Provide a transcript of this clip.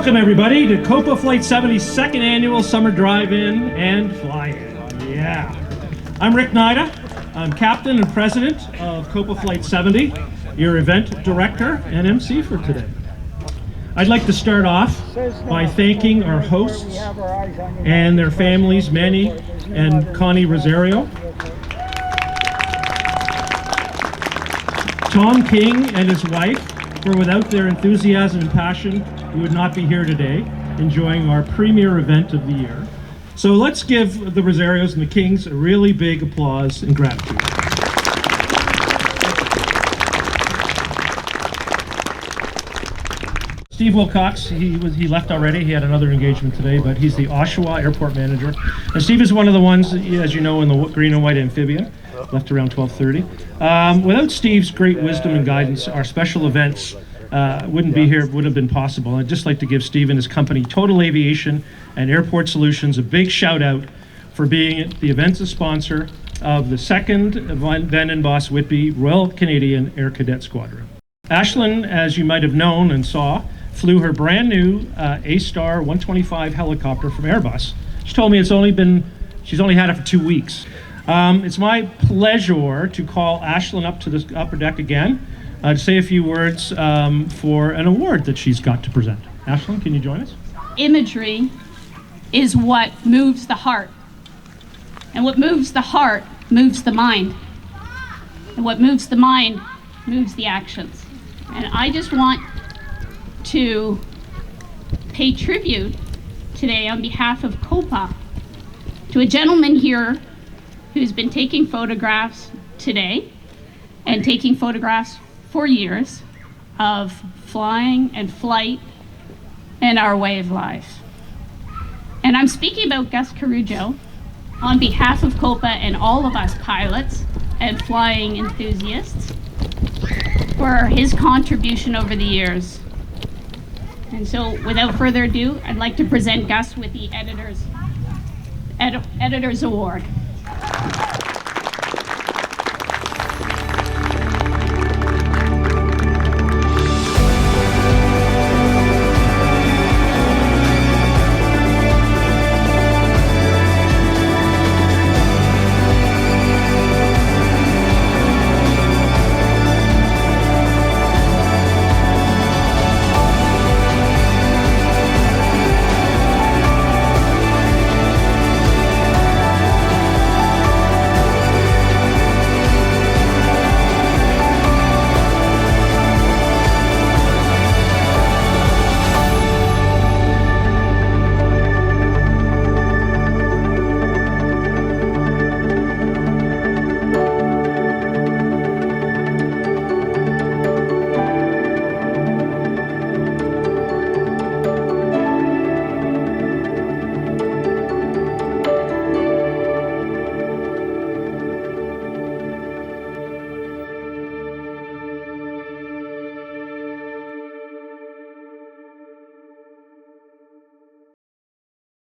Welcome everybody to COPA Flight 70's second annual summer drive-in and fly-in. Yeah. I'm Rick Nida. I'm captain and president of COPA Flight 70, your event director and MC for today. I'd like to start off by thanking our hosts and their families, Manny and Connie Rosario, Tom King and his wife, for without their enthusiasm and passion, we would not be here today enjoying our premier event of the year. So let's give the Rosarios and the Kings a really big applause and gratitude. Steve Wilcox, he left already. He had another engagement today, but he's the Oshawa Airport Manager. And Steve is one of the ones, as you know, in the green and white amphibian, left around 12:30. Without Steve's great wisdom and guidance, our special events wouldn't have been possible. I'd just like to give Steve and his company, Total Aviation and Airport Solutions, a big shout out for being the event's sponsor of the second Van and Boss Whitby Royal Canadian Air Cadet Squadron. Ashlynne, as you might have known and saw, flew her brand new A-Star 125 helicopter from Airbus. She told me she's only had it for 2 weeks. It's my pleasure to call Ashlynne up to the upper deck again to say a few words for an award that she's got to present. Ashlynne, can you join us? Imagery is what moves the heart. And what moves the heart moves the mind. And what moves the mind moves the actions. And I just want to pay tribute today on behalf of COPA to a gentleman here who's been taking photographs today and taking photographs for years of flying and flight and our way of life. And I'm speaking about Gus Carujo on behalf of COPA and all of us pilots and flying enthusiasts for his contribution over the years. And so without further ado, I'd like to present Gus with the Editor's Award.